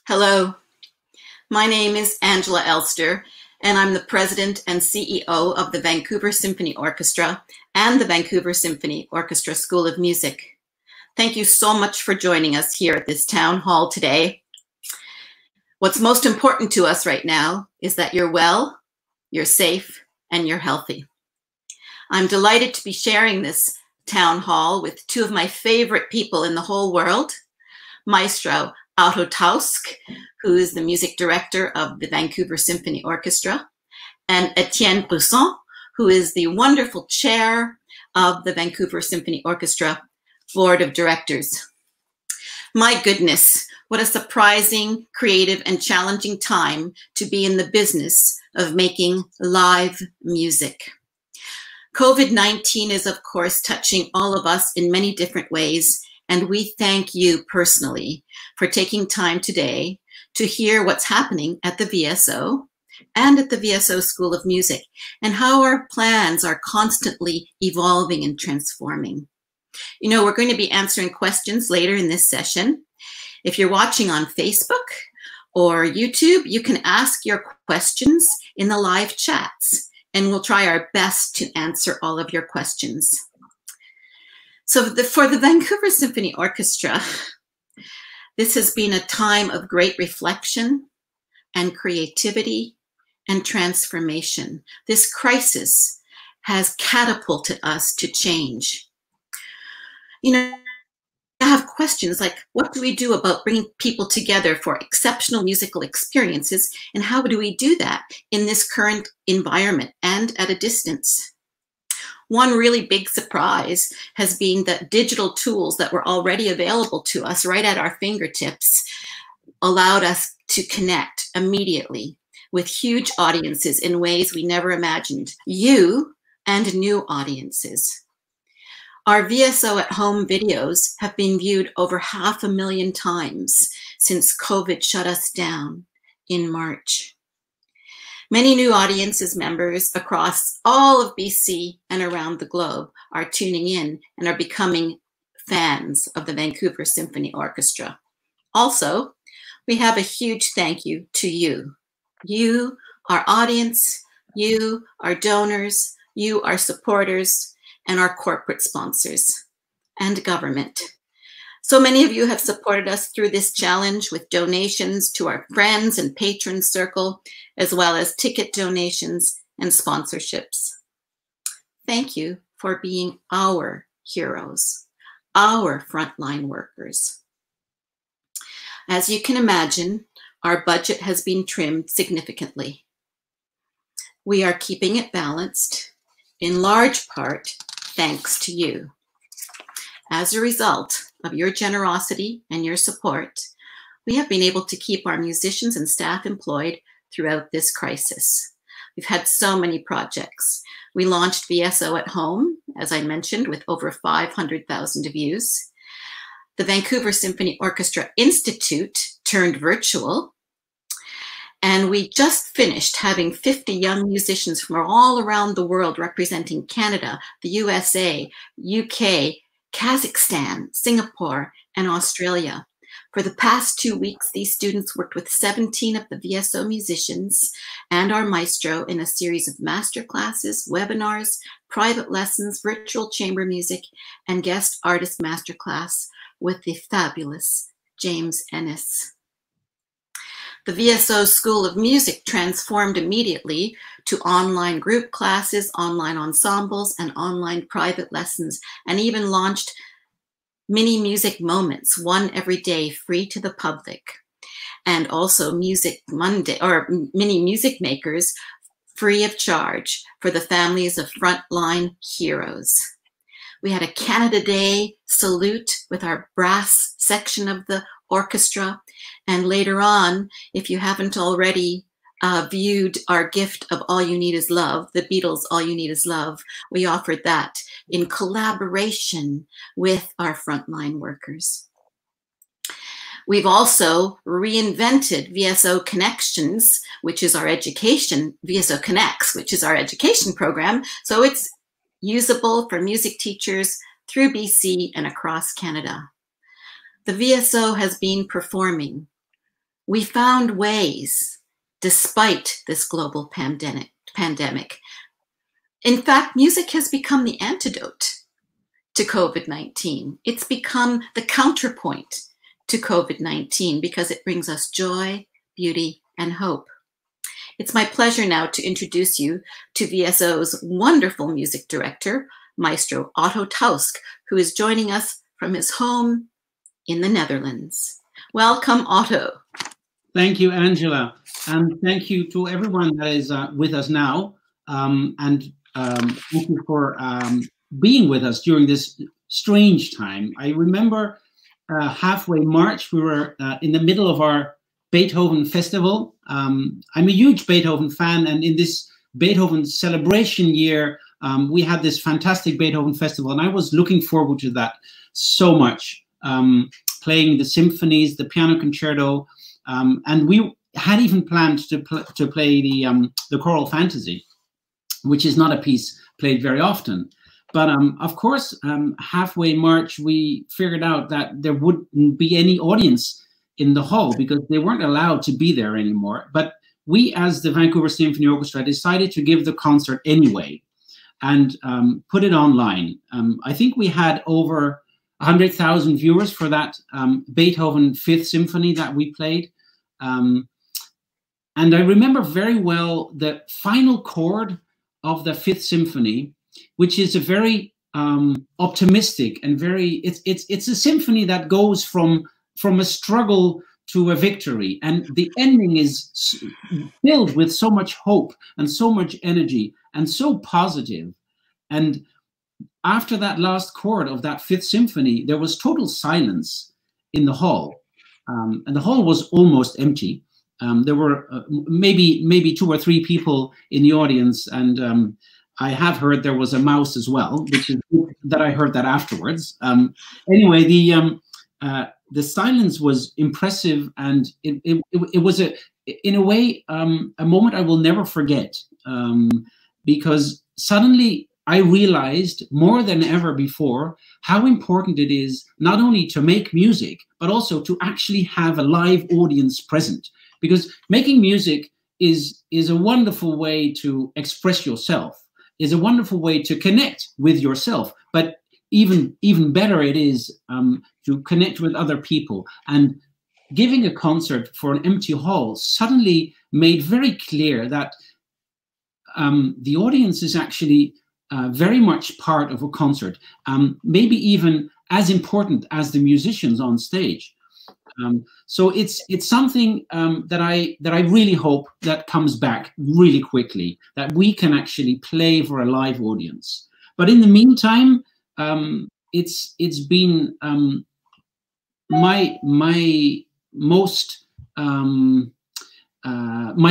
Hello, my name is Angela Elster, and I'm the President and CEO of the Vancouver Symphony Orchestra and the Vancouver Symphony Orchestra School of Music. Thank you so much for joining us here at this town hall today. What's most important to us right now is that you're well, you're safe, and you're healthy. I'm delighted to be sharing this town hall with two of my favorite people in the whole world, Maestro Otto Tausk, who is the music director of the Vancouver Symphony Orchestra, and Etienne Bruson, who is the wonderful chair of the Vancouver Symphony Orchestra Board of Directors. My goodness, what a surprising, creative, and challenging time to be in the business of making live music. COVID-19 is, of course, touching all of us in many different ways, and we thank you personally for taking time today to hear what's happening at the VSO and at the VSO School of Music and how our plans are constantly evolving and transforming. You know, we're going to be answering questions later in this session. If you're watching on Facebook or YouTube, you can ask your questions in the live chats, and we'll try our best to answer all of your questions. So for the Vancouver Symphony Orchestra, this has been a time of great reflection and creativity and transformation. This crisis has catapulted us to change. You know, I have questions like, what do we do about bringing people together for exceptional musical experiences, and how do we do that in this current environment and at a distance? One really big surprise has been that digital tools that were already available to us right at our fingertips allowed us to connect immediately with huge audiences in ways we never imagined, you and new audiences. Our VSO at home videos have been viewed over 500,000 times since COVID shut us down in March. Many new audiences members across all of BC and around the globe are tuning in and are becoming fans of the Vancouver Symphony Orchestra. Also, we have a huge thank you to you. You, our audience, you, our donors, you, our supporters, and our corporate sponsors and government. So many of you have supported us through this challenge with donations to our friends and patrons circle, as well as ticket donations and sponsorships. Thank you for being our heroes, our frontline workers. As you can imagine, our budget has been trimmed significantly. We are keeping it balanced, in large part thanks to you. As a result of your generosity and your support, we have been able to keep our musicians and staff employed throughout this crisis. We've had so many projects. We launched VSO at home, as I mentioned, with over 500,000 views. The Vancouver Symphony Orchestra Institute turned virtual. And we just finished having 50 young musicians from all around the world representing Canada, the USA, UK, Kazakhstan, Singapore, and Australia. For the past 2 weeks, these students worked with 17 of the VSO musicians and our maestro in a series of masterclasses, webinars, private lessons, virtual chamber music, and guest artist masterclass with the fabulous James Ennis. The VSO School of Music transformed immediately to online group classes, online ensembles, and online private lessons, and even launched mini music moments, one every day, free to the public, and also Music Monday, or mini music makers, free of charge for the families of frontline heroes. We had a Canada Day salute with our brass section of the orchestra. And later on, if you haven't already viewed our gift of All You Need Is Love, the Beatles' All You Need Is Love, we offered that in collaboration with our frontline workers. We've also reinvented VSO Connections, which is our education, VSO Connects, which is our education program. So it's usable for music teachers through BC and across Canada. The VSO has been performing we found ways, despite this global pandemic. In fact, music has become the antidote to COVID-19. It's become the counterpoint to COVID-19 because it brings us joy, beauty, and hope. It's my pleasure now to introduce you to VSO's wonderful music director, Maestro Otto Tausk, who is joining us from his home in the Netherlands. Welcome, Otto. Thank you, Angela. And thank you to everyone that is with us now. Thank you for being with us during this strange time. I remember halfway March, we were in the middle of our Beethoven festival. I'm a huge Beethoven fan, and in this Beethoven celebration year, we had this fantastic Beethoven festival, and I was looking forward to that so much. Playing the symphonies, the piano concerto, and we had even planned to play the choral fantasy, which is not a piece played very often. But of course, halfway March, we figured out that there wouldn't be any audience in the hall because they weren't allowed to be there anymore. But we, as the Vancouver Symphony Orchestra, decided to give the concert anyway and put it online. I think we had over 100,000 viewers for that Beethoven Fifth Symphony that we played. And I remember very well the final chord of the Fifth Symphony, which is a very optimistic and it's a symphony that goes from a struggle to a victory, and the ending is filled with so much hope and so much energy and so positive. And after that last chord of that Fifth Symphony, there was total silence in the hall, and the hall was almost empty. There were maybe 2 or 3 people in the audience, and I have heard there was a mouse as well, which is that I heard that afterwards. Anyway, the silence was impressive, and it was in a way a moment I will never forget, because suddenly I realized more than ever before how important it is not only to make music, but also to actually have a live audience present. Because making music is a wonderful way to express yourself, is a wonderful way to connect with yourself, but even better it is to connect with other people. And giving a concert for an empty hall suddenly made very clear that the audience is actually very much part of a concert, maybe even as important as the musicians on stage. So it's something that I really hope that comes back really quickly, that we can actually play for a live audience. But in the meantime, it's been my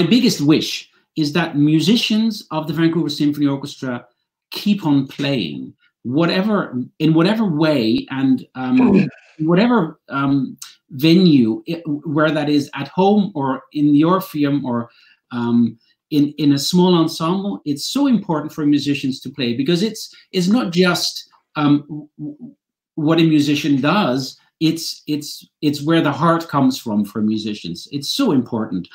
biggest wish is that musicians of the Vancouver Symphony Orchestra keep on playing, in whatever way and whatever venue, where that is, at home or in the Orpheum or in a small ensemble. It's so important for musicians to play, because it's not just what a musician does. It's where the heart comes from for musicians. It's so important.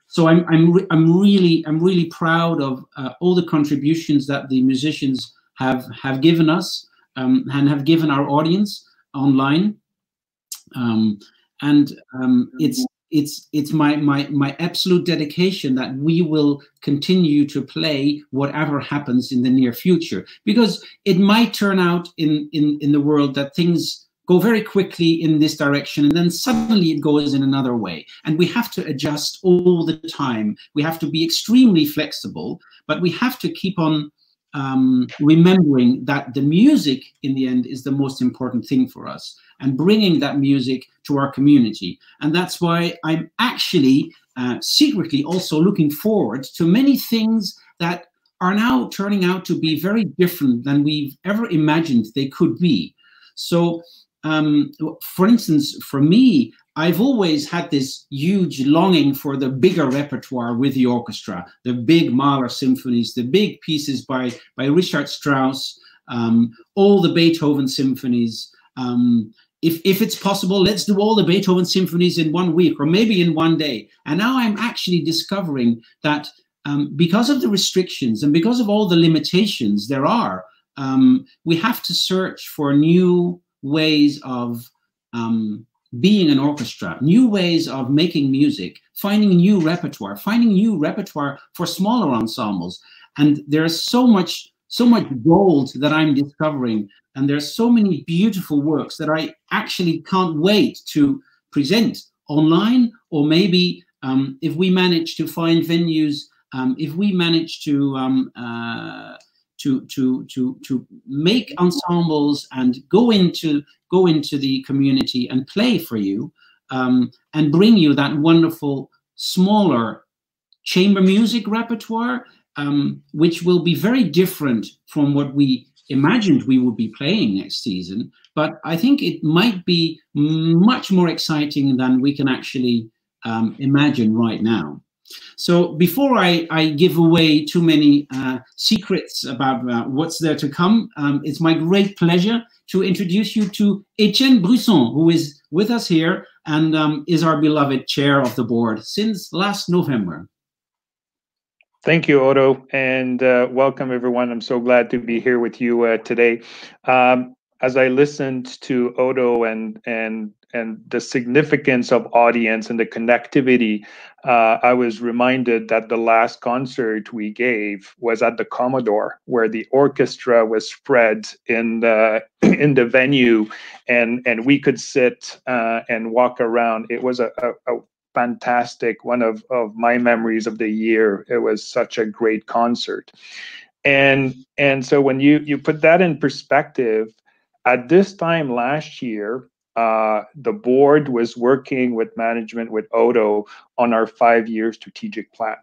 So I'm really proud of all the contributions that the musicians have given us and have given our audience online. It's my absolute dedication that we will continue to play whatever happens in the near future, because it might turn out in the world that things go very quickly in this direction, and then suddenly it goes in another way. And we have to adjust all the time. We have to be extremely flexible, but we have to keep on remembering that the music in the end is the most important thing for us, and bringing that music to our community. And that's why I'm actually secretly also looking forward to many things that are now turning out to be very different than we've ever imagined they could be. So, for instance, for me, I've always had this huge longing for the bigger repertoire with the orchestra, the big Mahler symphonies, the big pieces by Richard Strauss, all the Beethoven symphonies. if it's possible, let's do all the Beethoven symphonies in 1 week or maybe in 1 day. And now I'm actually discovering that because of the restrictions and because of all the limitations there are, we have to search for new ways of being an orchestra, new ways of making music, finding new repertoire for smaller ensembles. And there's so much gold that I'm discovering, and there's so many beautiful works that I actually can't wait to present online, or maybe if we manage to find venues, if we manage to make ensembles and go into the community and play for you, and bring you that wonderful smaller chamber music repertoire, which will be very different from what we imagined we would be playing next season. But I think it might be much more exciting than we can actually imagine right now. So before I give away too many secrets about what's there to come, it's my great pleasure to introduce you to Etienne Bruson, who is with us here and is our beloved chair of the board since last November. Thank you, Otto, and welcome everyone. I'm so glad to be here with you today. As I listened to Otto and the significance of audience and the connectivity, I was reminded that the last concert we gave was at the Commodore, where the orchestra was spread in the venue, and we could sit and walk around. It was a fantastic one of my memories of the year. It was such a great concert, and so when you put that in perspective, at this time last year, the board was working with management, with Otto, on our 5-year strategic plan.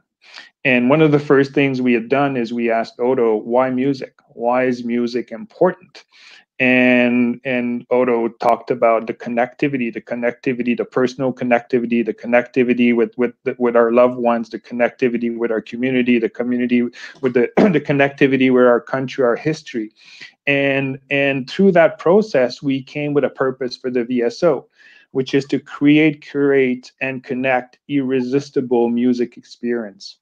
And one of the first things we had done is we asked Otto, why music? Why is music important? And Otto talked about the connectivity, the personal connectivity, the connectivity with our loved ones, the connectivity with our community, the community with the connectivity with our country, our history. And through that process, we came with a purpose for the VSO, which is to create, curate, and connect irresistible music experience.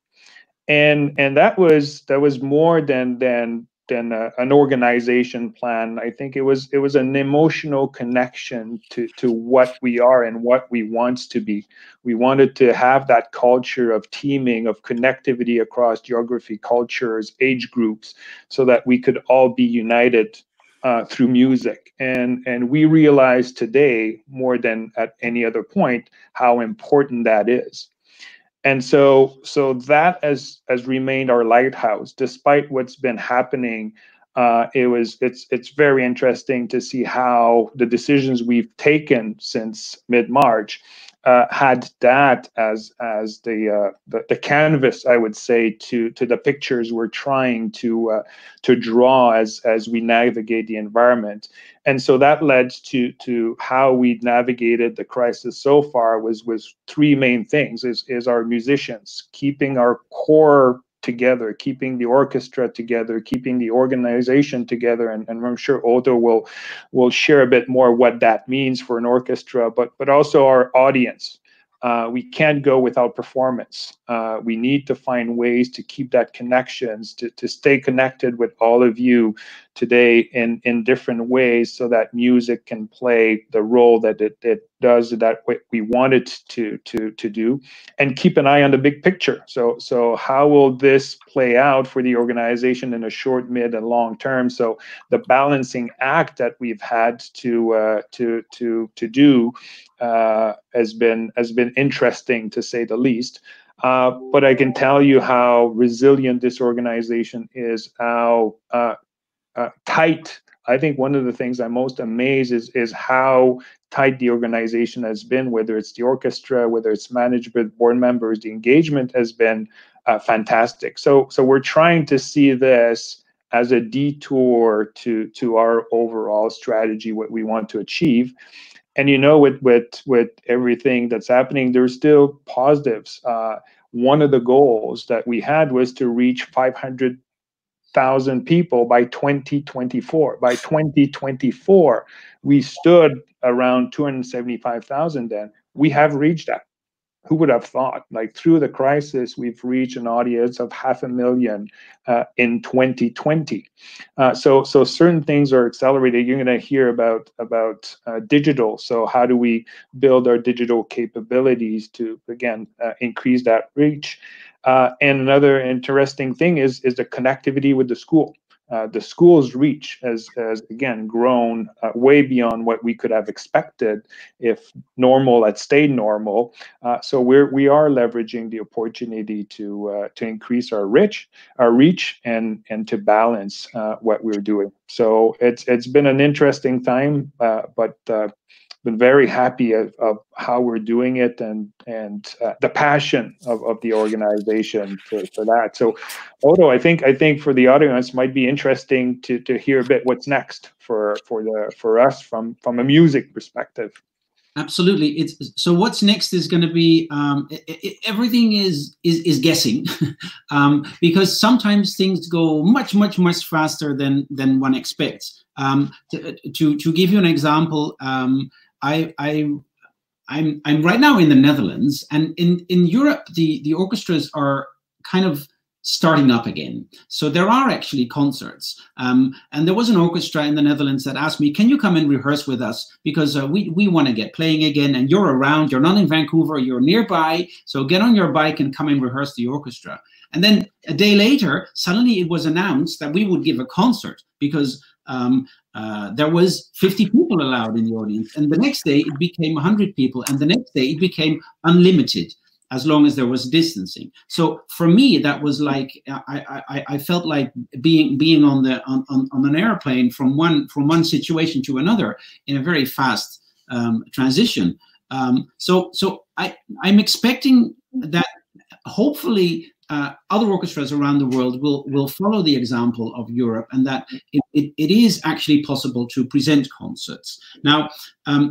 And that was more than an organization plan. I think it was an emotional connection to what we are and what we want to be. We wanted to have that culture of teaming, of connectivity across geography, cultures, age groups, so that we could all be united through music. And we realize today, more than at any other point, how important that is. And so that has remained our lighthouse, despite what's been happening. It's very interesting to see how the decisions we've taken since mid-March had that as the canvas, I would say, to the pictures we're trying to draw as we navigate the environment. And so that led to how we navigated the crisis so far was 3 main things: is our musicians keeping our core together, keeping the orchestra together, keeping the organization together, and I'm sure Otto will share a bit more what that means for an orchestra, but also our audience. We can't go without performance. We need to find ways to keep that connections, to stay connected with all of you today in different ways, so that music can play the role that it does, that we want it to do, and keep an eye on the big picture. So how will this play out for the organization in a short, mid, and long term? So the balancing act that we've had to do has been interesting, to say the least. But I can tell you how resilient this organization is, how tight. I think one of the things I'm most amazed is how tight the organization has been, whether it's the orchestra, whether it's management, board members. The engagement has been fantastic. So we're trying to see this as a detour to our overall strategy, what we want to achieve. And with everything that's happening, there's still positives. One of the goals that we had was to reach 500,000 people by 2024. By 2024, we stood around 275,000 then. We have reached that. Who would have thought? Like, through the crisis, we've reached an audience of 500,000 in 2020. So certain things are accelerated. You're going to hear about digital. So how do we build our digital capabilities to, again, increase that reach? And another interesting thing is the connectivity with the school. The school's reach has again grown way beyond what we could have expected if normal had stayed normal. So we are leveraging the opportunity to increase our reach and to balance what we're doing. So it's been an interesting time, but been very happy of how we're doing it and the passion of the organization for that. So, Otto, I think for the audience might be interesting to hear a bit what's next for us from a music perspective. Absolutely. So what's next is going to be everything is guessing, because sometimes things go much faster than one expects. To give you an example, I'm right now in the Netherlands, and in Europe the orchestras are kind of starting up again. So there are actually concerts. And there was an orchestra in the Netherlands that asked me, can you come and rehearse with us? Because we want to get playing again, and you're around, you're not in Vancouver, you're nearby. So get on your bike and come and rehearse the orchestra. And then a day later, suddenly it was announced that we would give a concert because there was 50 people allowed in the audience. And the next day it became 100 people. And the next day it became unlimited, as long as there was distancing. So for me, that was like I felt like being on an airplane from one situation to another in a very fast transition. So I'm expecting that hopefully other orchestras around the world will follow the example of Europe, and that it is actually possible to present concerts. Now,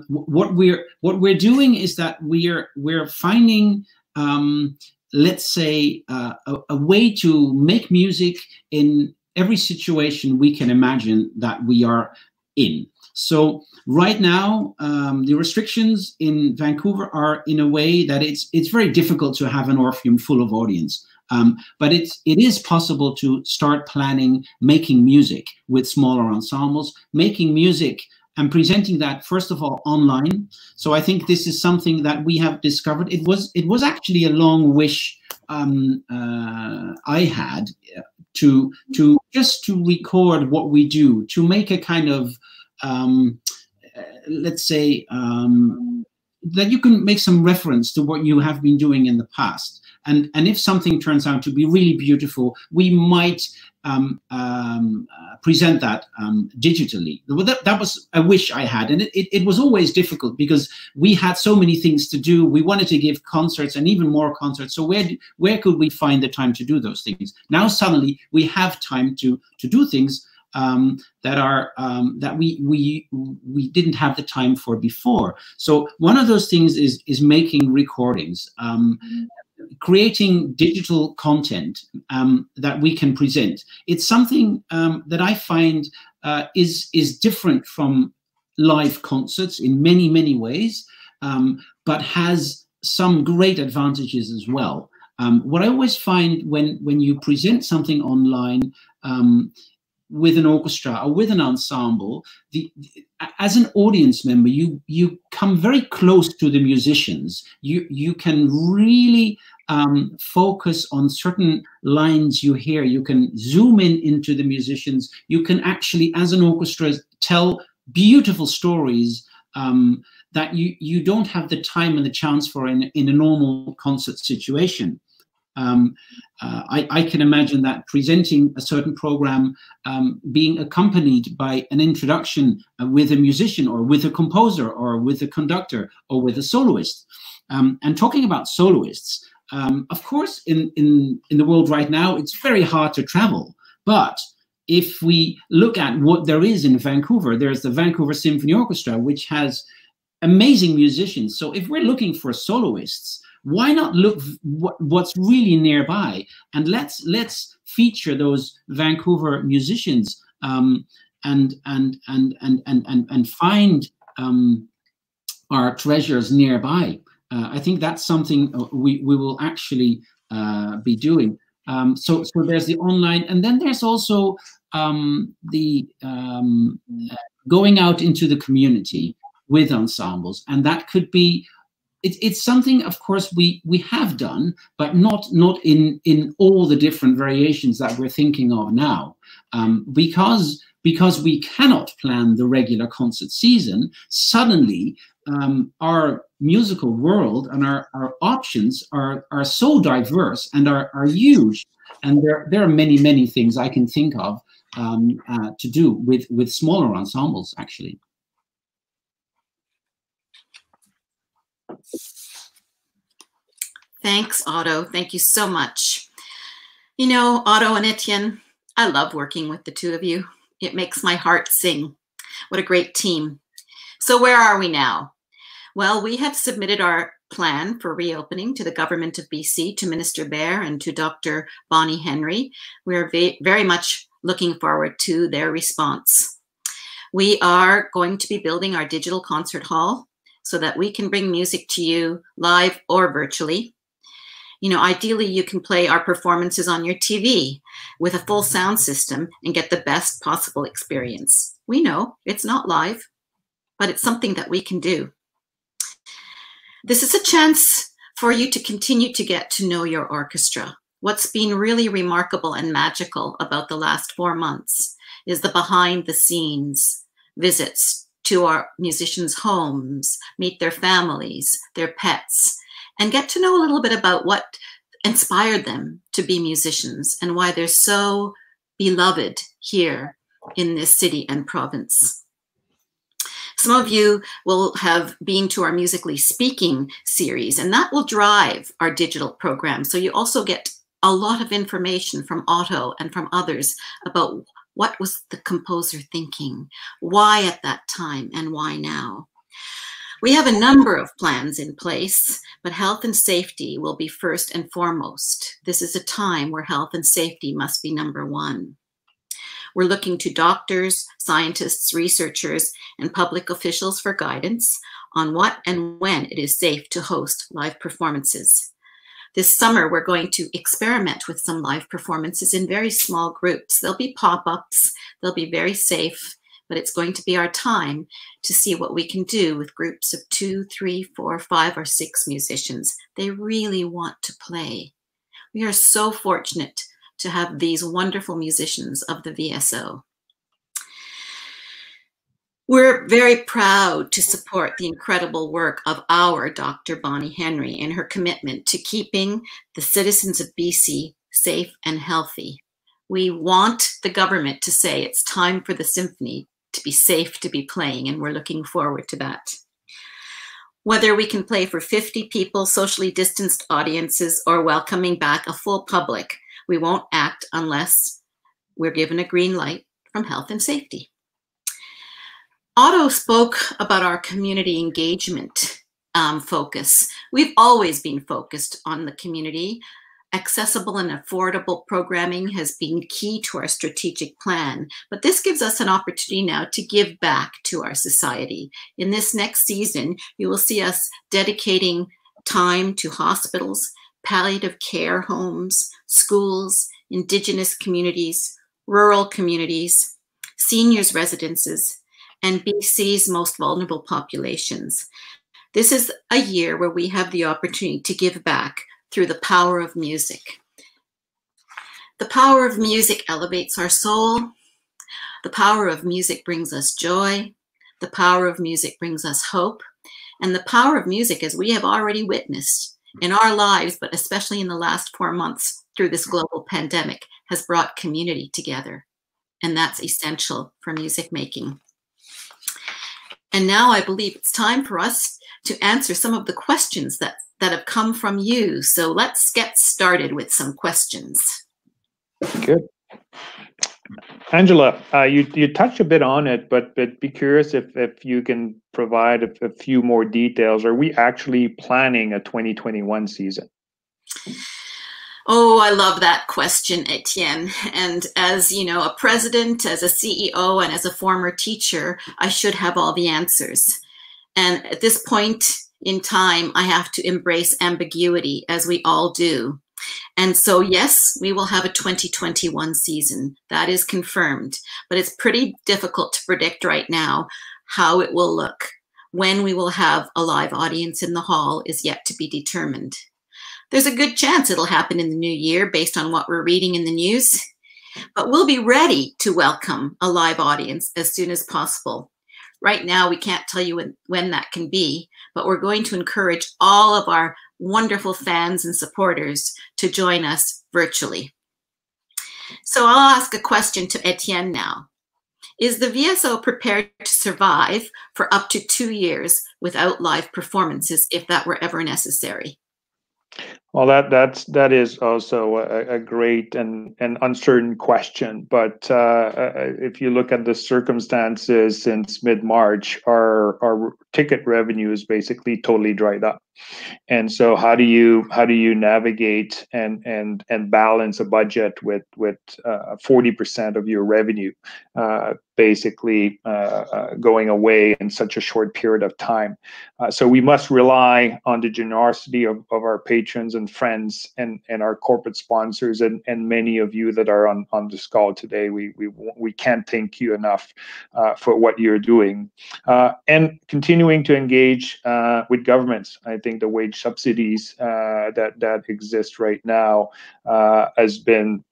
what we're doing is that we're finding let's say a way to make music in every situation we can imagine that we are in. So right now, the restrictions in Vancouver are in a way that it's very difficult to have an Orpheum full of audience. But it is possible to start planning making music with smaller ensembles, making music and presenting that, first of all, online. So I think this is something that we have discovered. It was actually a long wish I had to just to record what we do, to make a kind of let's say that you can make some reference to what you have been doing in the past. And if something turns out to be really beautiful, we might present that digitally. That was a wish I had, and it was always difficult because we had so many things to do. We wanted to give concerts and even more concerts. So where could we find the time to do those things? Now suddenly we have time to do things that we didn't have the time for before. So one of those things is making recordings. Creating digital content that we can present. It's something that I find is different from live concerts in many ways, but has some great advantages as well. What I always find when you present something online with an orchestra or with an ensemble, as an audience member, you come very close to the musicians. You can really focus on certain lines you hear. You can zoom into the musicians. You can actually, as an orchestra, tell beautiful stories that you don't have the time and the chance for in a normal concert situation. I can imagine that presenting a certain program being accompanied by an introduction with a musician or with a composer or with a conductor or with a soloist. And talking about soloists, of course, in the world right now, it's very hard to travel. But if we look at what there is in Vancouver, there's the Vancouver Symphony Orchestra, which has amazing musicians. So if we're looking for soloists, why not look what's really nearby, and let's feature those Vancouver musicians and find our treasures nearby. I think that's something we will actually be doing. So there's the online, and then there's also the going out into the community with ensembles, and that could be. It's something, of course, we have done, but not in all the different variations that we're thinking of now, because we cannot plan the regular concert season. Suddenly, our musical world and our options are so diverse and are huge, and there are many things I can think of to do with smaller ensembles, actually. Thanks, Otto. Thank you so much. You know, Otto and Etienne, I love working with the two of you. It makes my heart sing. What a great team. So where are we now? Well, we have submitted our plan for reopening to the Government of BC, to Minister Baer and to Dr. Bonnie Henry. We're very much looking forward to their response. We are going to be building our digital concert hall so that we can bring music to you live or virtually. You know, ideally, you can play our performances on your TV with a full sound system and get the best possible experience. We know it's not live, but it's something that we can do. This is a chance for you to continue to get to know your orchestra. What's been really remarkable and magical about the last 4 months is the behind the scenes visits to our musicians' homes, meet their families, their pets, and get to know a little bit about what inspired them to be musicians and why they're so beloved here in this city and province. Some of you will have been to our Musically Speaking series, and that will drive our digital program. So you also get a lot of information from Otto and from others about what was the composer thinking, why at that time, and why now. We have a number of plans in place, but health and safety will be first and foremost. This is a time where health and safety must be number one. We're looking to doctors, scientists, researchers, and public officials for guidance on what and when it is safe to host live performances. This summer, we're going to experiment with some live performances in very small groups. There'll be pop-ups, they'll be very safe, but it's going to be our time to see what we can do with groups of 2, 3, 4, 5, or 6 musicians. They really want to play. We are so fortunate to have these wonderful musicians of the VSO. We're very proud to support the incredible work of our Dr. Bonnie Henry in her commitment to keeping the citizens of BC safe and healthy. We want the government to say it's time for the symphony to be safe to be playing, and we're looking forward to that. Whether we can play for 50 people, socially distanced audiences, or welcoming back a full public, we won't act unless we're given a green light from health and safety. Otto spoke about our community engagement focus. We've always been focused on the community. Accessible and affordable programming has been key to our strategic plan, but this gives us an opportunity now to give back to our society. In this next season, you will see us dedicating time to hospitals, palliative care homes, schools, Indigenous communities, rural communities, seniors' residences, and BC's most vulnerable populations. This is a year where we have the opportunity to give back through the power of music. The power of music elevates our soul. The power of music brings us joy. The power of music brings us hope. And the power of music, as we have already witnessed in our lives, but especially in the last 4 months through this global pandemic, has brought community together. And that's essential for music making. And now I believe it's time for us to answer some of the questions that have come from you. So let's get started with some questions. Good. Angela, you touched a bit on it, but be curious if you can provide a few more details. Are we actually planning a 2021 season? Oh, I love that question, Etienne. And as you know, a president, as a CEO, and as a former teacher, I should have all the answers. And at this point in time, I have to embrace ambiguity, as we all do. And so, yes, we will have a 2021 season. That is confirmed. But it's pretty difficult to predict right now how it will look. When we will have a live audience in the hall is yet to be determined. There's a good chance it'll happen in the new year based on what we're reading in the news. But we'll be ready to welcome a live audience as soon as possible. Right now, we can't tell you when that can be, but we're going to encourage all of our wonderful fans and supporters to join us virtually. So I'll ask a question to Etienne now. Is the VSO prepared to survive for up to 2 years without live performances if that were ever necessary? Well, that is also a great and uncertain question. But if you look at the circumstances since mid-March, our ticket revenue is basically totally dried up. And so how do you navigate and balance a budget with 40% of your revenue basically going away in such a short period of time? So we must rely on the generosity of our patrons and friends and our corporate sponsors and many of you that are on this call today. We can't thank you enough for what you're doing and continuing to engage with governments. I think the wage subsidies that exist right now has been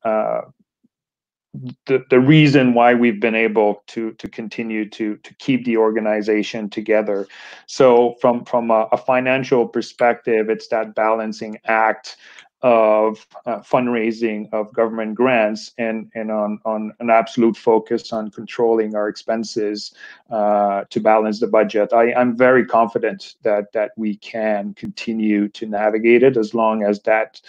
the reason why we've been able to continue to keep the organization together. So from a financial perspective, it's that balancing act of fundraising of government grants and on an absolute focus on controlling our expenses to balance the budget. I'm very confident that we can continue to navigate it as long as that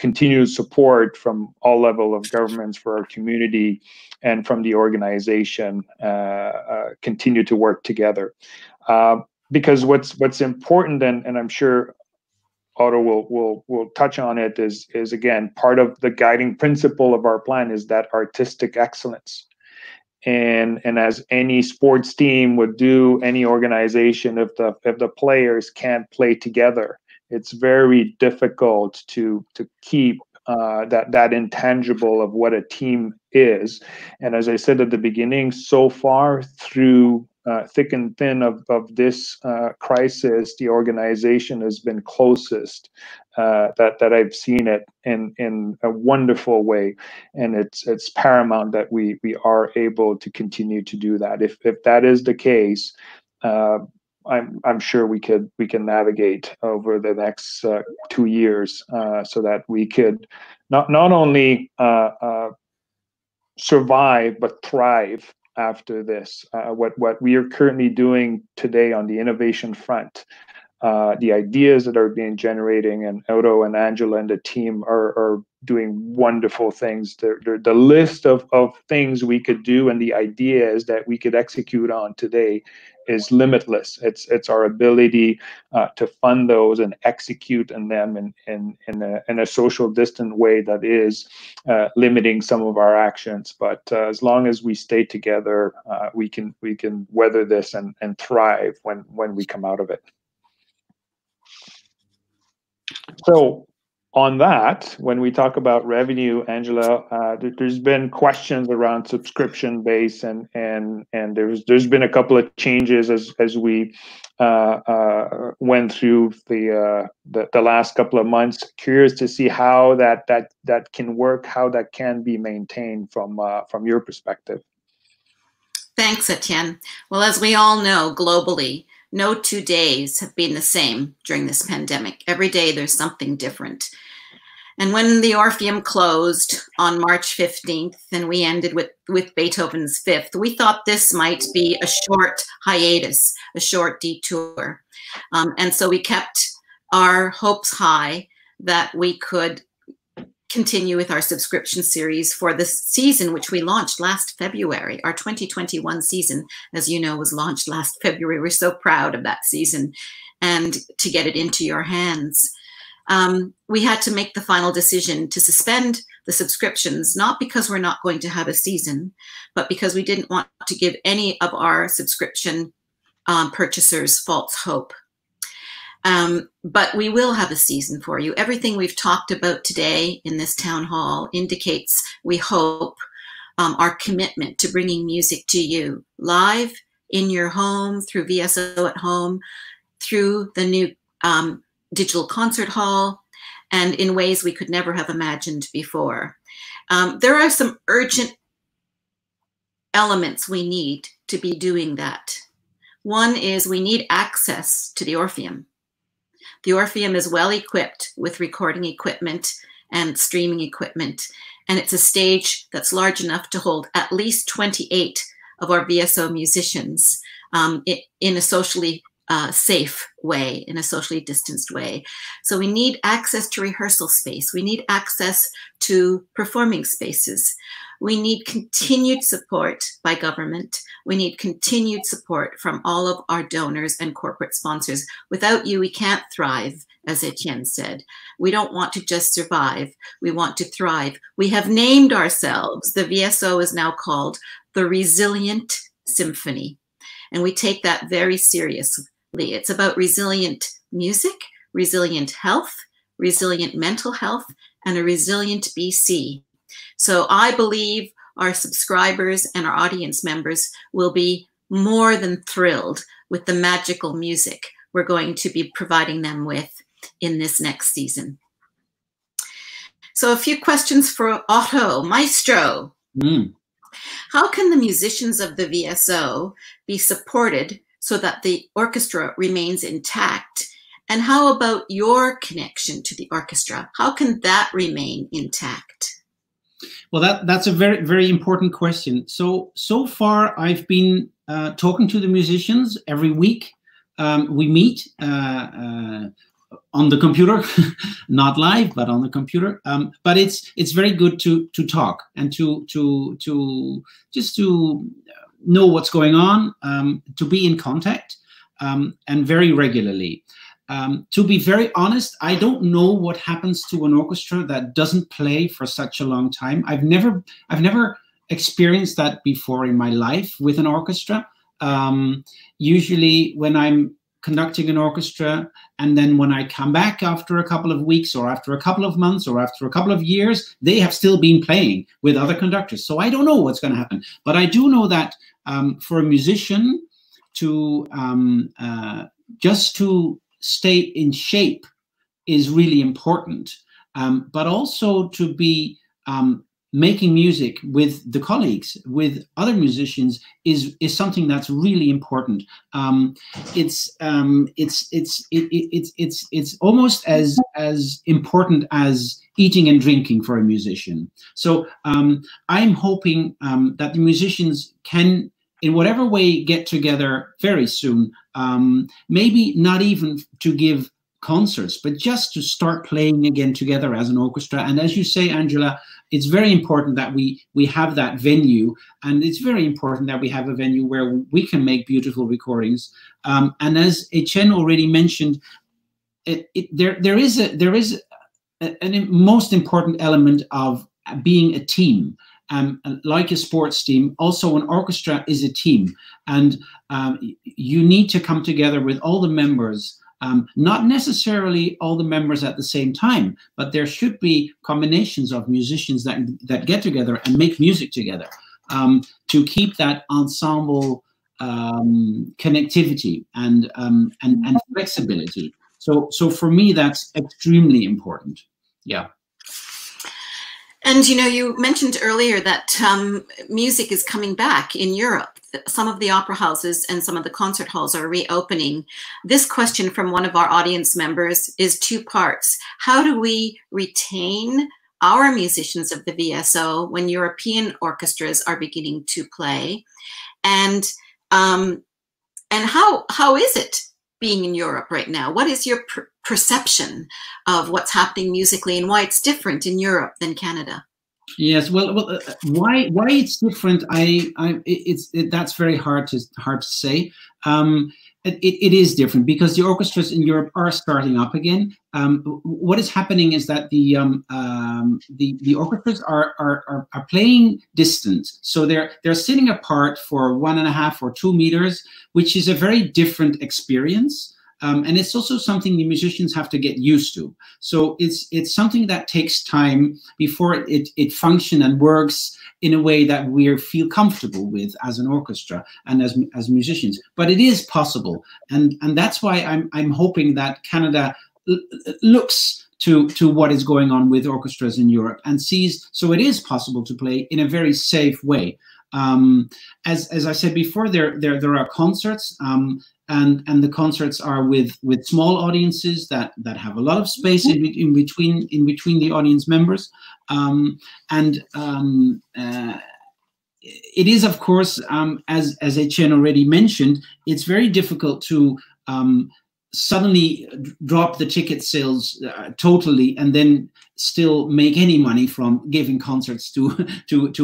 continued support from all level of governments for our community and from the organization continue to work together. Because what's important, and I'm sure Otto will touch on it, is again part of the guiding principle of our plan is that artistic excellence. And as any sports team would do, any organization, if the players can't play together, it's very difficult to keep that intangible of what a team is. And as I said at the beginning, so far through thick and thin of this crisis, the organization has been closest that I've seen it in a wonderful way, and it's paramount that we are able to continue to do that. If that is the case, I'm sure we can navigate over the next 2 years so that we could not only survive but thrive after this. What we are currently doing today on the innovation front, the ideas that are being generating, and Otto and Angela and the team are doing wonderful things. The list of things we could do and the ideas that we could execute on today is limitless. It's our ability to fund those and execute on them in a social distant way that is limiting some of our actions. But as long as we stay together, we can weather this and thrive when we come out of it. So on that, when we talk about revenue, Angela, there's been questions around subscription base, and there's been a couple of changes as we went through the last couple of months. Curious to see how that can work, how that can be maintained from your perspective. Thanks, Etienne. Well, as we all know, globally, no 2 days have been the same during this pandemic. Every day there's something different. And when the Orpheum closed on March 15th and we ended with Beethoven's Fifth, we thought this might be a short hiatus, a short detour. And so we kept our hopes high that we could continue with our subscription series for this season, which we launched last February. Our 2021 season, as you know, was launched last February. We're so proud of that season and to get it into your hands. We had to make the final decision to suspend the subscriptions, not because we're not going to have a season, but because we didn't want to give any of our subscription purchasers false hope. But we will have a season for you. Everything we've talked about today in this town hall indicates, we hope, our commitment to bringing music to you live in your home, through VSO at Home, through the new digital concert hall, and in ways we could never have imagined before. There are some urgent elements we need to be doing that. One is we need access to the Orpheum. The Orpheum is well equipped with recording equipment and streaming equipment, and it's a stage that's large enough to hold at least 28 of our VSO musicians in a socially safe way, in a socially distanced way. So we need access to rehearsal space. We need access to performing spaces. We need continued support by government. We need continued support from all of our donors and corporate sponsors. Without you, we can't thrive, as Etienne said. We don't want to just survive. We want to thrive. We have named ourselves. The VSO is now called the Resilient Symphony. And we take that very seriously. It's about resilient music, resilient health, resilient mental health, and a resilient BC. So I believe our subscribers and our audience members will be more than thrilled with the magical music we're going to be providing them with in this next season. So a few questions for Otto, Maestro. How can the musicians of the VSO be supported so that the orchestra remains intact? And how about your connection to the orchestra? How can that remain intact? Well, that's a very, very important question. So far, I've been talking to the musicians every week. We meet on the computer, not live, but on the computer. But it's very good to talk and to just to know what's going on, to be in contact, and very regularly. To be very honest, I don't know what happens to an orchestra that doesn't play for such a long time. I've never experienced that before in my life with an orchestra. Usually when I'm conducting an orchestra, and then when I come back after a couple of weeks or after a couple of months or after a couple of years, they have still been playing with other conductors. So I don't know what's going to happen. But I do know that for a musician to just to stay in shape is really important, but also to be making music with the colleagues, with other musicians, is something that's really important. It's almost as important as eating and drinking for a musician. So I'm hoping that the musicians can, in whatever way, get together very soon. Maybe not even to give concerts, but just to start playing again together as an orchestra. And as you say, Angela, it's very important that we have that venue, and it's very important that we have a venue where we can make beautiful recordings. And as Etienne already mentioned, there is a most important element of being a team. Like a sports team, also an orchestra is a team, and you need to come together with all the members, not necessarily all the members at the same time, but there should be combinations of musicians that get together and make music together to keep that ensemble connectivity and flexibility. So for me, that's extremely important. Yeah. And, you know, you mentioned earlier that music is coming back in Europe. Some of the opera houses and some of the concert halls are reopening. This question from one of our audience members is two parts. How do we retain our musicians of the VSO when European orchestras are beginning to play? And how is it being in Europe right now? What is your perception of what's happening musically and why it's different in Europe than Canada? Yes, well, why it's different? That's very hard to say. it is different because the orchestras in Europe are starting up again. What is happening is that the orchestras are playing distant, so they're sitting apart for 1.5 or 2 meters, which is a very different experience. And it's also something the musicians have to get used to. So it's something that takes time before it functions and works in a way that we feel comfortable with as an orchestra and as musicians. But it is possible, and that's why I'm hoping that Canada looks to what is going on with orchestras in Europe and sees, so it is possible to play in a very safe way. As I said before, there are concerts. And the concerts are with small audiences that have a lot of space in between the audience members, it is, of course, as Etienne already mentioned, it's very difficult to suddenly drop the ticket sales totally and then still make any money from giving concerts to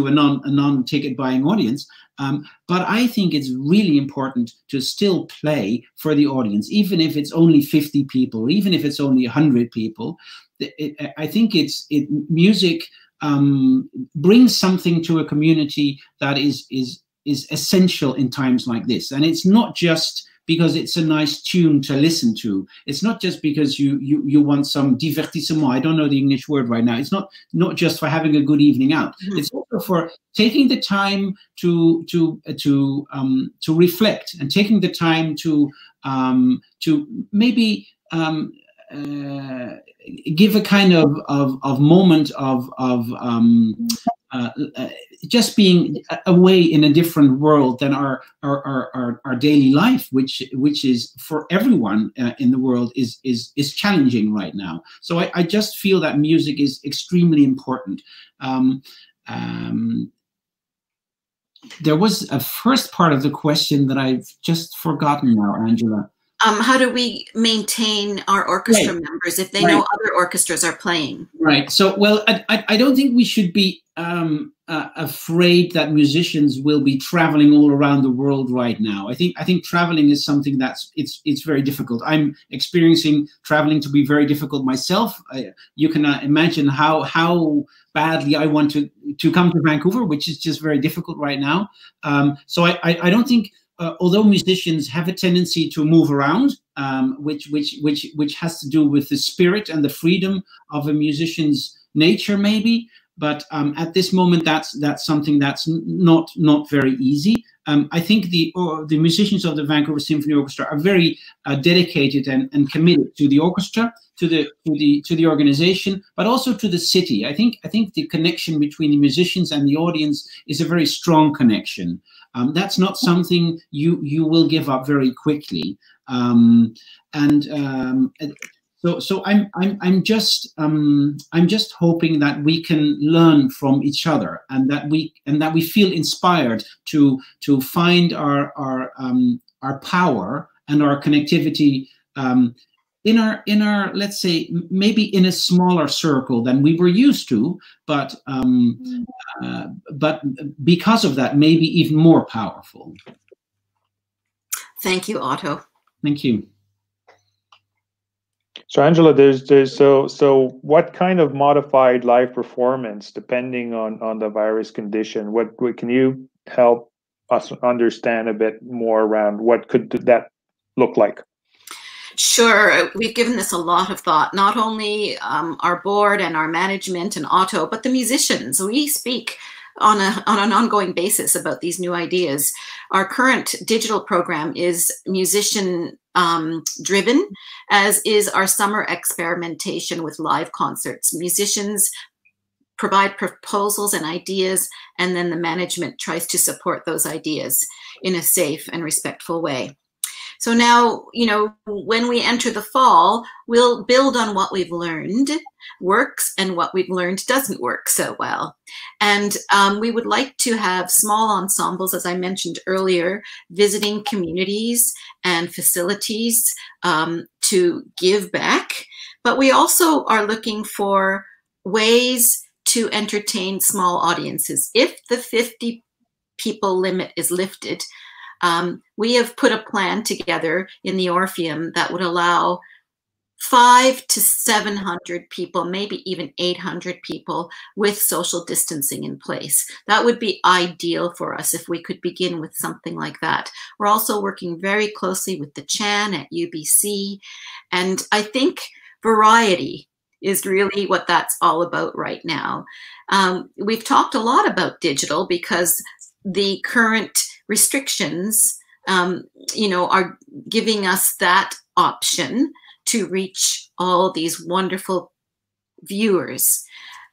a non-ticket buying audience. But I think it's really important to still play for the audience, even if it's only 50 people, even if it's only 100 people. I think music brings something to a community that is essential in times like this, and it's not just because it's a nice tune to listen to. It's not just because you want some divertissement. I don't know the English word right now. It's not just for having a good evening out. Mm-hmm. It's also for taking the time to reflect and taking the time to maybe give a kind of moment of just being away in a different world than our daily life, which is for everyone in the world is challenging right now. So I just feel that music is extremely important. There was a first part of the question that I've just forgotten now, Angela. How do we maintain our orchestra members if they know other orchestras are playing? Right. So, well, I don't think we should be afraid that musicians will be traveling all around the world right now. I think traveling is something that's it's very difficult. I'm experiencing traveling to be very difficult myself. You can imagine how badly I want to come to Vancouver, which is just very difficult right now. So I don't think. Although musicians have a tendency to move around, which has to do with the spirit and the freedom of a musician's nature, maybe. But at this moment, that's something that's not very easy. I think the musicians of the Vancouver Symphony Orchestra are very dedicated and committed to the orchestra, to the organization, but also to the city. I think the connection between the musicians and the audience is a very strong connection. That's not something you will give up very quickly. So I'm just hoping that we can learn from each other and that we feel inspired to find our power and our connectivity in our let's say maybe in a smaller circle than we were used to, but because of that maybe even more powerful. Thank you, Otto. Thank you. So Angela, so what kind of modified live performance, depending on the virus condition, what can you help us understand a bit more around what could that look like? Sure, we've given this a lot of thought, not only our board and our management and Otto, but the musicians. We speak on an ongoing basis about these new ideas. Our current digital program is musician driven, as is our summer experimentation with live concerts. Musicians provide proposals and ideas, and then the management tries to support those ideas in a safe and respectful way. So now, when we enter the fall, we'll build on what we've learned works and what we've learned doesn't work so well. And we would like to have small ensembles, as I mentioned earlier, visiting communities and facilities to give back. But we also are looking for ways to entertain small audiences. If the 50 people limit is lifted, we have put a plan together in the Orpheum that would allow 500 to 700 people, maybe even 800 people with social distancing in place. That would be ideal for us if we could begin with something like that. We're also working very closely with the Chan at UBC. And I think variety is really what that's all about right now. We've talked a lot about digital because the current restrictions, are giving us that option to reach all these wonderful viewers.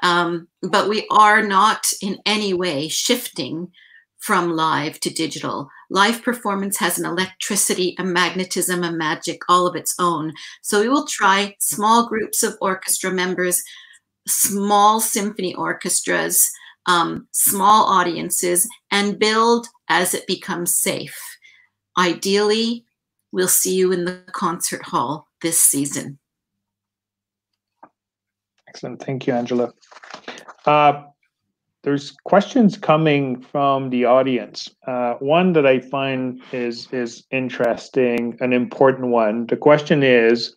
But we are not in any way shifting from live to digital. Live performance has an electricity, a magnetism, a magic all of its own. So we will try small groups of orchestra members, small symphony orchestras, small audiences, and build as it becomes safe. Ideally, we'll see you in the concert hall this season. Excellent. Thank you, Angela. There's questions coming from the audience. One that I find is interesting, an important one. The question is,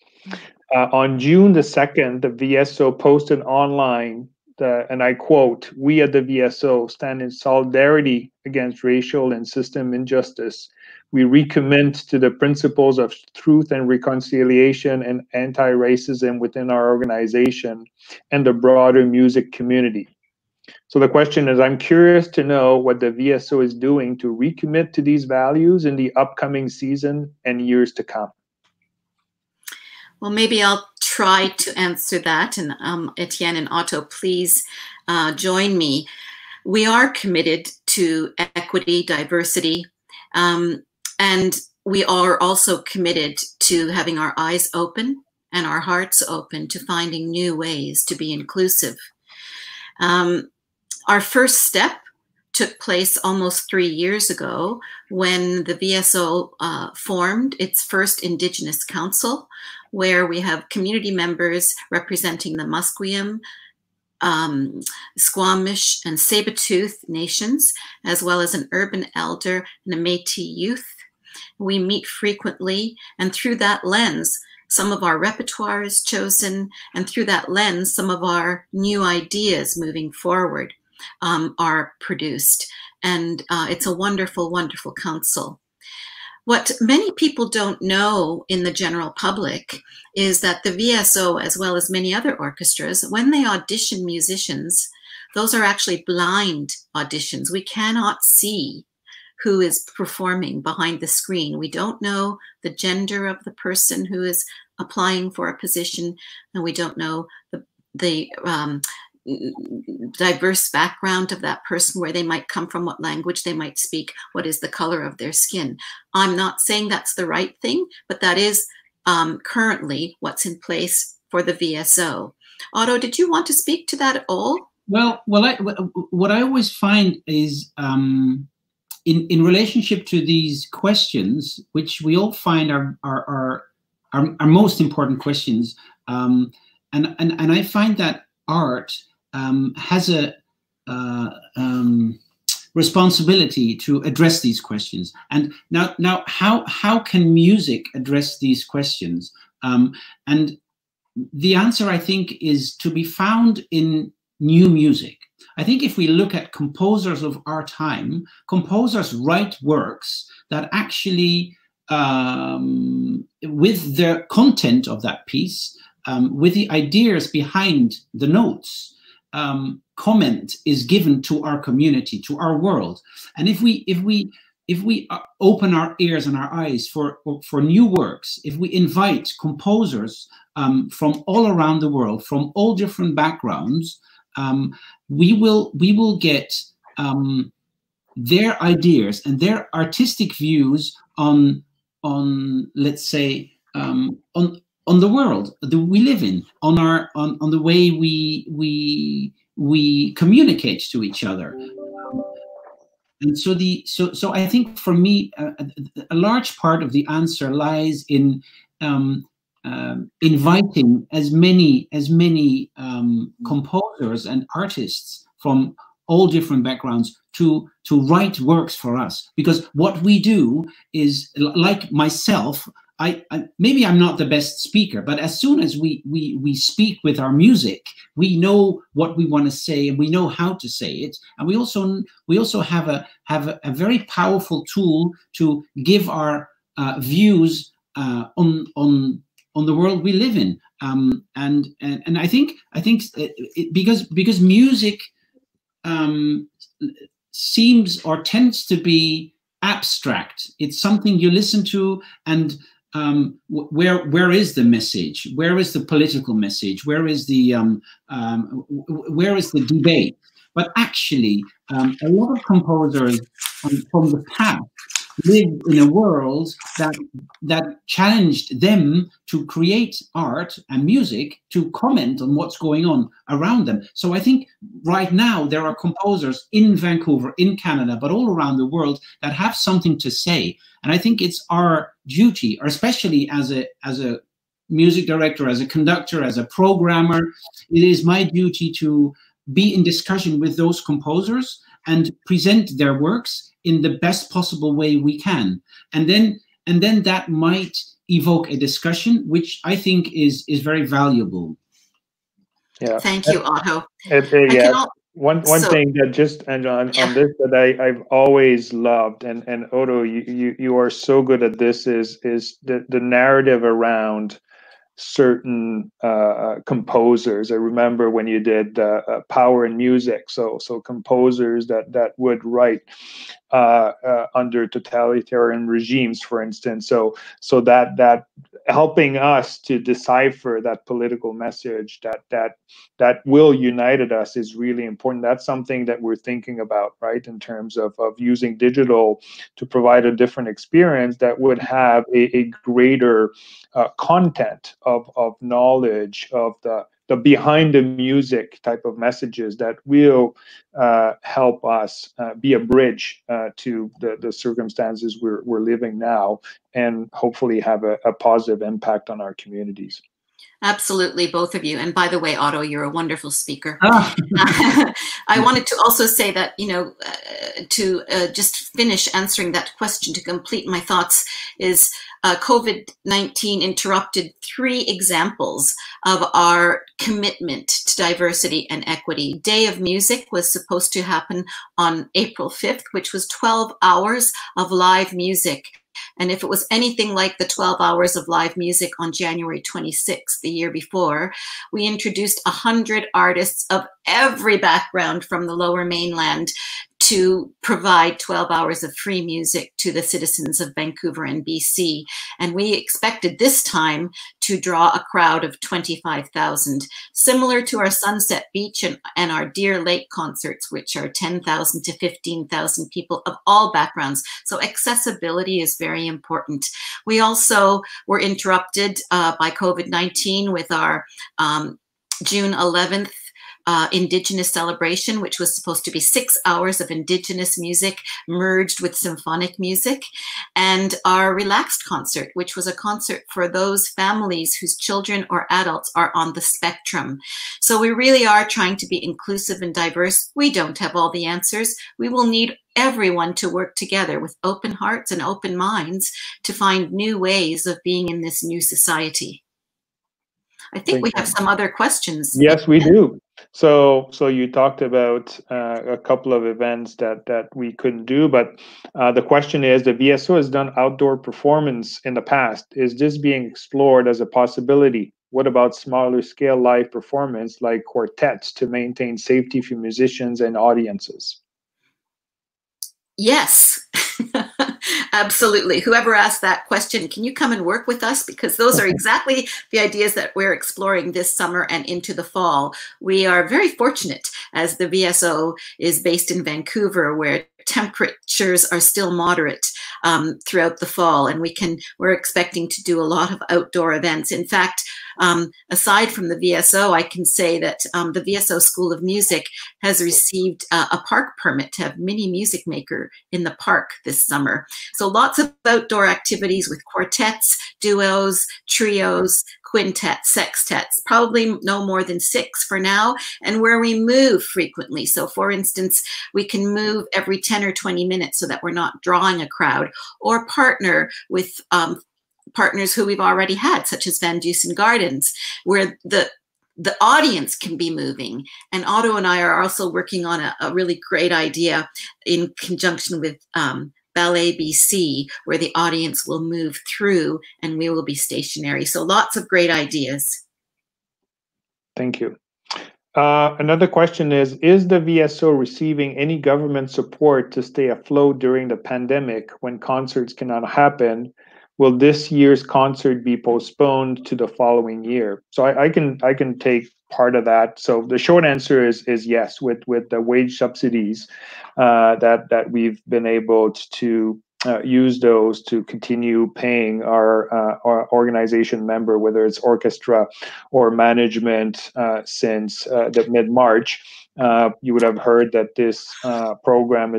on June the 2nd, the VSO posted online, and I quote, "We at the VSO stand in solidarity against racial and system injustice. We recommit to the principles of truth and reconciliation and anti-racism within our organization and the broader music community." So the question is, I'm curious to know what the VSO is doing to recommit to these values in the upcoming season and years to come. Well, maybe I'll try to answer that. And Etienne and Otto, please join me. We are committed to equity, diversity, and we are also committed to having our eyes open and our hearts open to finding new ways to be inclusive. Our first step took place almost 3 years ago when the VSO formed its first Indigenous Council, where we have community members representing the Musqueam, Squamish, and Tsleil-Waututh nations, as well as an urban elder and a Métis youth. We meet frequently, and through that lens, some of our repertoire is chosen, and through that lens, some of our new ideas moving forward are produced. And it's a wonderful, wonderful council. What many people don't know in the general public is that the VSO, as well as many other orchestras, when they audition musicians, those are actually blind auditions. We cannot see who is performing behind the screen. We don't know the gender of the person who is applying for a position, and we don't know the diverse background of that person, where they might come from, what language they might speak, what is the color of their skin. I'm not saying that's the right thing, but that is currently what's in place for the VSO. Otto, did you want to speak to that at all? Well, what I always find is in relationship to these questions, which we all find are most important questions, and I find that art has a responsibility to address these questions. And now, how can music address these questions? And the answer, I think, is to be found in new music. I think if we look at composers of our time, composers write works that actually, with the content of that piece, with the ideas behind the notes, comment is given to our community, to our world. And if we open our ears and our eyes for new works, if we invite composers from all around the world, from all different backgrounds, we will get their ideas and their artistic views on let's say on the world that we live in, on the way we communicate to each other. And so I think for me, a large part of the answer lies in inviting as many composers and artists from all different backgrounds to write works for us. Because what we do is, like myself, maybe I'm not the best speaker, but as soon as we speak with our music, we know what we want to say and we know how to say it, and we also have a very powerful tool to give our views on the world we live in, and I think because music seems or tends to be abstract. It's something you listen to, and where is the message? Where is the political message? Where is the debate? But actually, a lot of composers from the past lived in a world that challenged them to create art and music to comment on what's going on around them. So I think right now there are composers in Vancouver, in Canada, but all around the world that have something to say. And I think it's our duty, or especially as a music director, as a conductor, as a programmer, it is my duty to be in discussion with those composers and present their works in the best possible way we can. And then that might evoke a discussion, which I think is very valuable. Yeah. Thank you, Otto. One thing that just on this that I've always loved, and Otto, you are so good at this, is the narrative around certain composers. I remember when you did Power in Music, so composers that would write under totalitarian regimes, for instance. So that helping us to decipher that political message that will united us is really important. That's something that we're thinking about, right, in terms of using digital to provide a different experience that would have a greater content of knowledge of the behind the music type of messages that will help us be a bridge to the circumstances we're living now, and hopefully have a positive impact on our communities. Absolutely, both of you. And by the way, Otto, you're a wonderful speaker. I wanted to also say that, to just finish answering that question, to complete my thoughts, is COVID-19 interrupted 3 examples of our commitment to diversity and equity. Day of Music was supposed to happen on April 5th, which was 12 hours of live music. And if it was anything like the 12 hours of live music on January 26th, the year before, we introduced 100 artists of every background from the Lower Mainland to provide 12 hours of free music to the citizens of Vancouver and BC. And we expected this time to draw a crowd of 25,000, similar to our Sunset Beach and our Deer Lake concerts, which are 10,000 to 15,000 people of all backgrounds. So accessibility is very important. We also were interrupted by COVID-19 with our June 11th Indigenous celebration, which was supposed to be 6 hours of Indigenous music merged with symphonic music, and our Relaxed concert, which was a concert for those families whose children or adults are on the spectrum. So we really are trying to be inclusive and diverse. We don't have all the answers. We will need everyone to work together with open hearts and open minds to find new ways of being in this new society. I think we have some other questions. Yes, we do. So you talked about a couple of events that we couldn't do, but the question is, the VSO has done outdoor performance in the past. Is this being explored as a possibility? What about smaller scale live performance like quartets to maintain safety for musicians and audiences? Yes, absolutely. Whoever asked that question, can you come and work with us? Because those are exactly the ideas that we're exploring this summer and into the fall. We are very fortunate, as the VSO is based in Vancouver, where temperatures are still moderate throughout the fall, and we're expecting to do a lot of outdoor events. In fact, Aside from the VSO, I can say that the VSO School of Music has received a park permit to have mini music maker in the park this summer. So lots of outdoor activities with quartets, duos, trios, quintets, sextets, probably no more than 6 for now, and where we move frequently. So for instance, we can move every 10 or 20 minutes so that we're not drawing a crowd, or partner with partners who we've already had, such as Van Dusen Gardens, where the audience can be moving. And Otto and I are also working on a really great idea in conjunction with Ballet BC, where the audience will move through and we will be stationary. So lots of great ideas. Thank you. Another question is the VSO receiving any government support to stay afloat during the pandemic when concerts cannot happen? Will this year's concert be postponed to the following year? So I can take part of that. So the short answer is yes. With the wage subsidies that we've been able to use those to continue paying our organization member, whether it's orchestra or management, since the mid-March. You would have heard that this program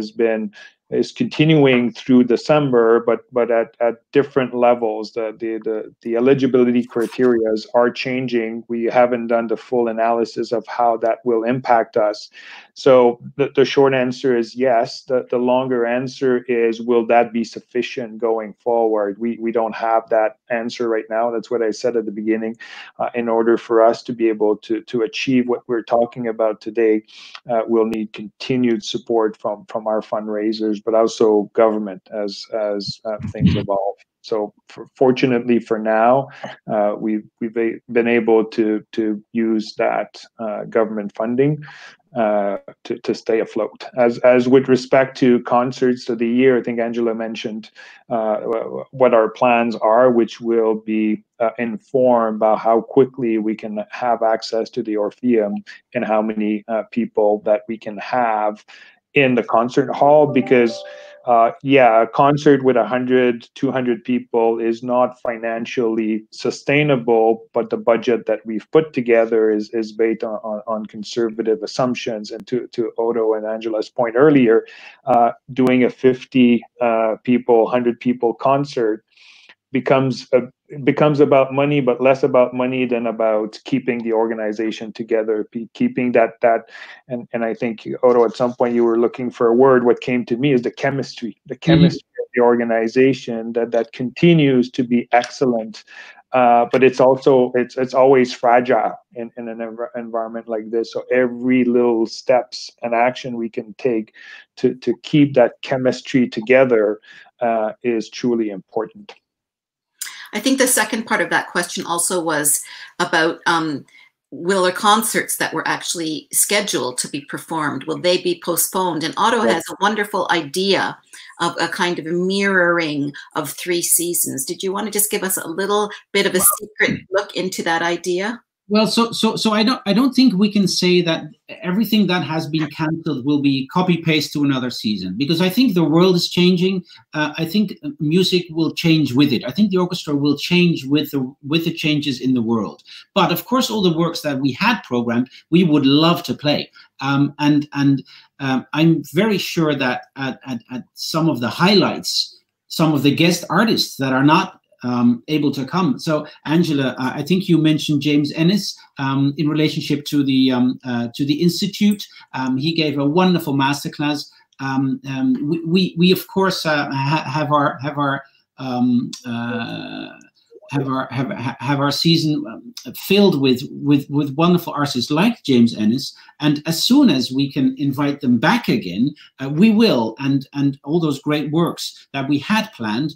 is continuing through December, but at different levels. The eligibility criteria are changing. We haven't done the full analysis of how that will impact us. So the short answer is yes. The longer answer is, will that be sufficient going forward? We don't have that answer right now. That's what I said at the beginning. In order for us to be able to achieve what we're talking about today, we'll need continued support from our fundraisers, but also government as things evolve. So fortunately for now, we've been able to use that government funding to stay afloat. As with respect to concerts of the year, I think Angela mentioned what our plans are, which will be informed by how quickly we can have access to the Orpheum and how many people that we can have in the concert hall, because a concert with 100, 200 people is not financially sustainable, but the budget that we've put together is based on conservative assumptions. And to Otto and Angela's point earlier, doing a 50 people, 100 people concert becomes about money, but less about money than about keeping the organization together, keeping that and I think, Otto, at some point you were looking for a word. What came to me is the chemistry of the organization that continues to be excellent, but it's always fragile in an environment like this. So every little steps and action we can take to keep that chemistry together is truly important. I think the second part of that question also was about will the concerts that were actually scheduled to be performed, will they be postponed? And Otto has a wonderful idea of a kind of a mirroring of 3 seasons. Did you want to just give us a little bit of a secret look into that idea? Well, so I don't think we can say that everything that has been cancelled will be copy paste to another season, because I think the world is changing. I think music will change with it. I think the orchestra will change with the changes in the world. But of course, all the works that we had programmed, we would love to play. I'm very sure that at some of the highlights, some of the guest artists that are not able to come. So, Angela, I think you mentioned James Ennis in relationship to the institute. He gave a wonderful masterclass. We of course have our season filled with wonderful artists like James Ennis, and as soon as we can invite them back again, we will, and all those great works that we had planned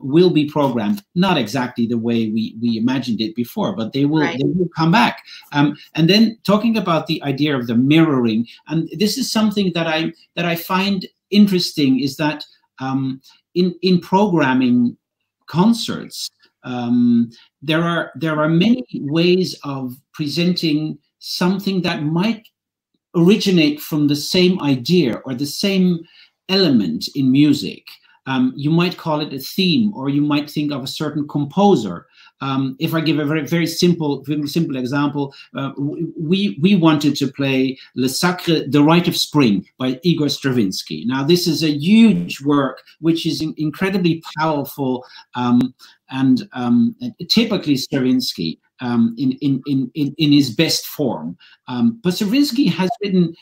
will be programmed, not exactly the way we imagined it before, but they will come back. And then talking about the idea of the mirroring, and this is something that I find interesting, is that in programming concerts, there are many ways of presenting something that might originate from the same idea or the same element in music. You might call it a theme, or you might think of a certain composer. If I give a very simple example, we wanted to play Le Sacre, The Rite of Spring by Igor Stravinsky. Now, this is a huge work which is incredibly powerful and typically Stravinsky in his best form. But Stravinsky has written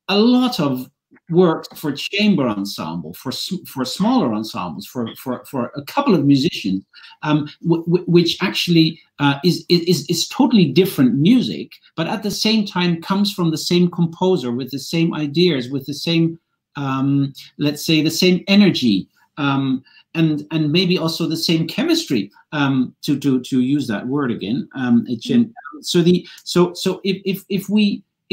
a lot of work for chamber ensemble, for smaller ensembles, for a couple of musicians, which actually is totally different music, but at the same time comes from the same composer with the same ideas, with the same, let's say, the same energy, and maybe also the same chemistry, to use that word again, Etienne. So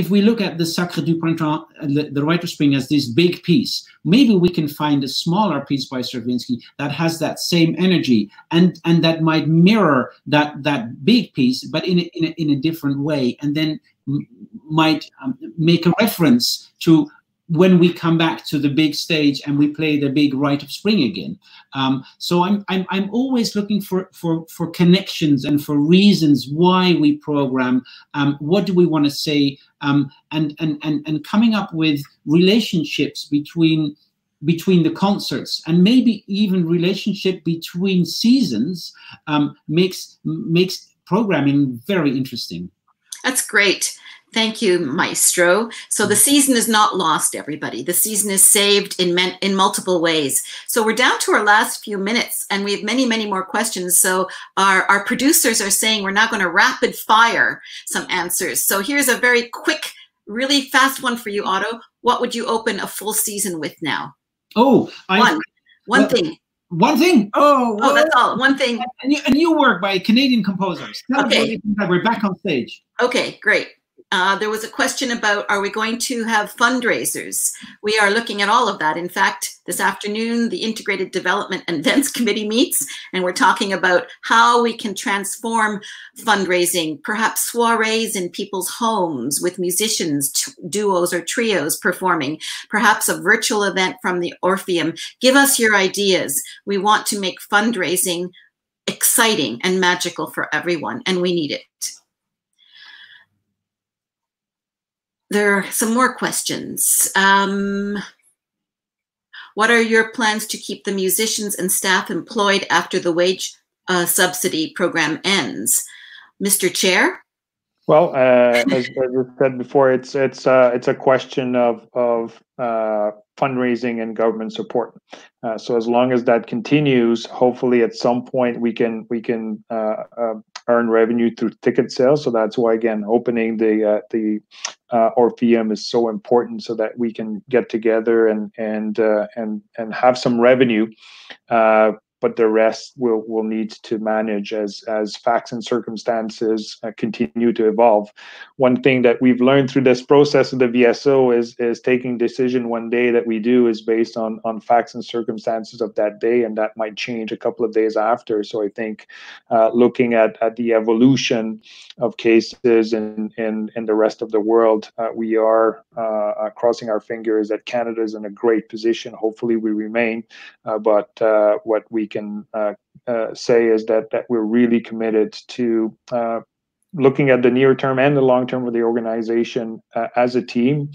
if we look at the Sacre du Printemps, the Rite of Spring, as this big piece, maybe we can find a smaller piece by Stravinsky that has that same energy and that might mirror that big piece, but in a different way, and then might make a reference to when we come back to the big stage and we play the big Rite of Spring again. So I'm always looking for connections and for reasons why we program. What do we want to say? And coming up with relationships between the concerts, and maybe even relationship between seasons, makes programming very interesting. That's great. Thank you, Maestro. So the season is not lost, everybody. The season is saved in multiple ways. So we're down to our last few minutes, and we have many, many more questions. So our producers are saying we're now going to rapid fire some answers. So here's a very quick, really fast one for you, Otto. What would you open a full season with now? Oh, one thing. One thing. Oh, that's all. One thing. A new work by Canadian composers. Okay. We're back on stage. Okay, great. There was a question about, are we going to have fundraisers? We are looking at all of that. In fact, this afternoon, the Integrated Development and Events Committee meets, and we're talking about how we can transform fundraising, perhaps soirees in people's homes with musicians, duos or trios performing, perhaps a virtual event from the Orpheum. Give us your ideas. We want to make fundraising exciting and magical for everyone, and we need it. There are some more questions. What are your plans to keep the musicians and staff employed after the wage subsidy program ends? Mr. Chair? Well, as I said before, it's a question of fundraising and government support. So as long as that continues, hopefully at some point we can earn revenue through ticket sales. So that's why, again, opening the Orpheum is so important, so that we can get together and have some revenue. But the rest we'll need to manage as facts and circumstances continue to evolve. One thing that we've learned through this process of the VSO is taking decision one day that we do is based on facts and circumstances of that day, and that might change a couple of days after. So I think looking at the evolution of cases in the rest of the world, we are crossing our fingers that Canada is in a great position. Hopefully we remain, but what we can say is that we're really committed to looking at the near term and the long term of the organization as a team,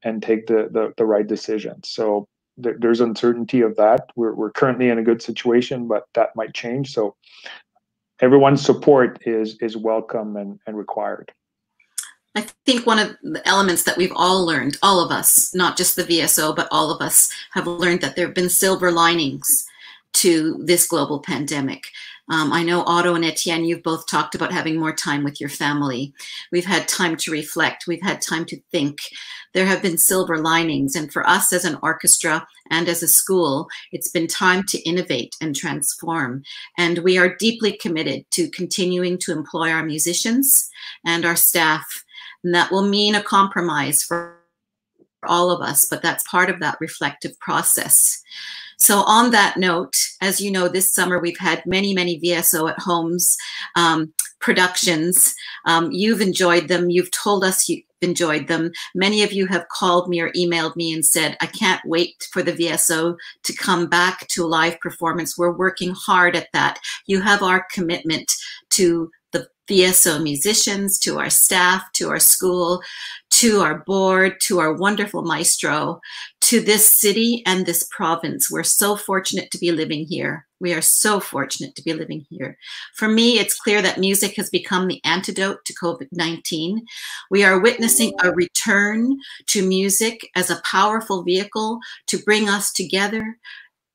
and take the right decisions. So there's uncertainty of that. We're currently in a good situation, but that might change. So everyone's support is welcome and required. I think one of the elements that we've all learned, all of us, not just the VSO, but all of us have learned that there have been silver linings to this global pandemic. I know Otto and Etienne, you've both talked about having more time with your family. We've had time to reflect. We've had time to think. There have been silver linings. And for us as an orchestra and as a school, it's been time to innovate and transform. And we are deeply committed to continuing to employ our musicians and our staff. And that will mean a compromise for all of us, but that's part of that reflective process. So on that note, as you know, this summer we've had many, many VSO at Homes productions. You've enjoyed them. You've told us enjoyed them. Many of you have called me or emailed me and said, I can't wait for the VSO to come back to live performance. We're working hard at that. You have our commitment to the VSO musicians, to our staff, to our school, to our board, to our wonderful maestro, to this city and this province. We're so fortunate to be living here. We are so fortunate to be living here. For me, it's clear that music has become the antidote to COVID-19. We are witnessing a return to music as a powerful vehicle to bring us together,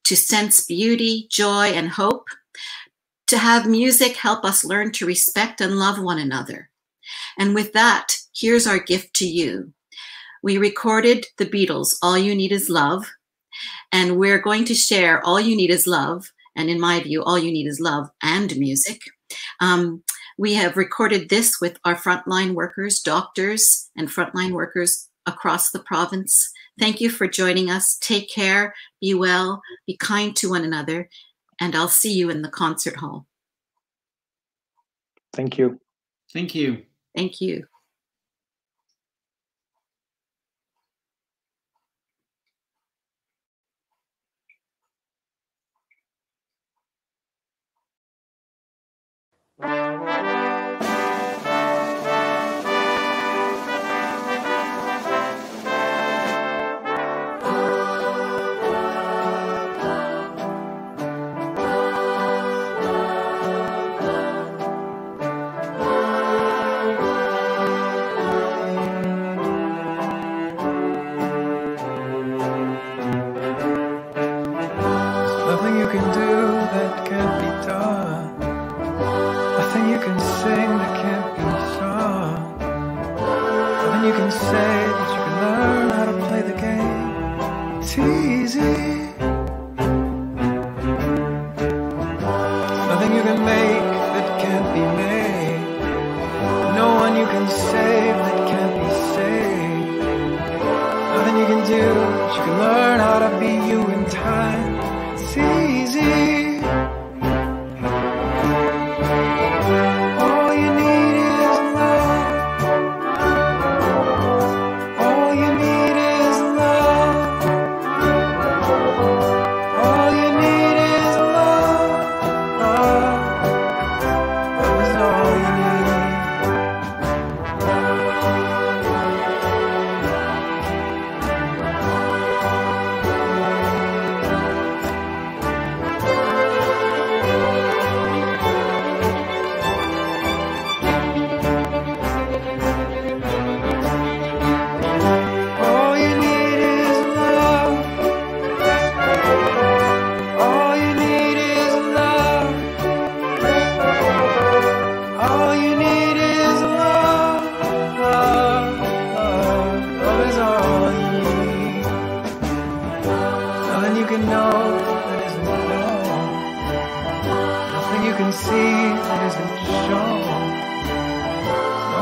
to sense beauty, joy, and hope, to have music help us learn to respect and love one another. And with that, here's our gift to you. We recorded the Beatles' All You Need Is Love, and we're going to share All You Need Is Love, and in my view, all you need is love and music. We have recorded this with our frontline workers, doctors, and frontline workers across the province. Thank you for joining us. Take care, be well, be kind to one another, and I'll see you in the concert hall. Thank you. Thank you. Thank you.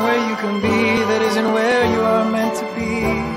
Nowhere you can be that isn't where you are meant to be.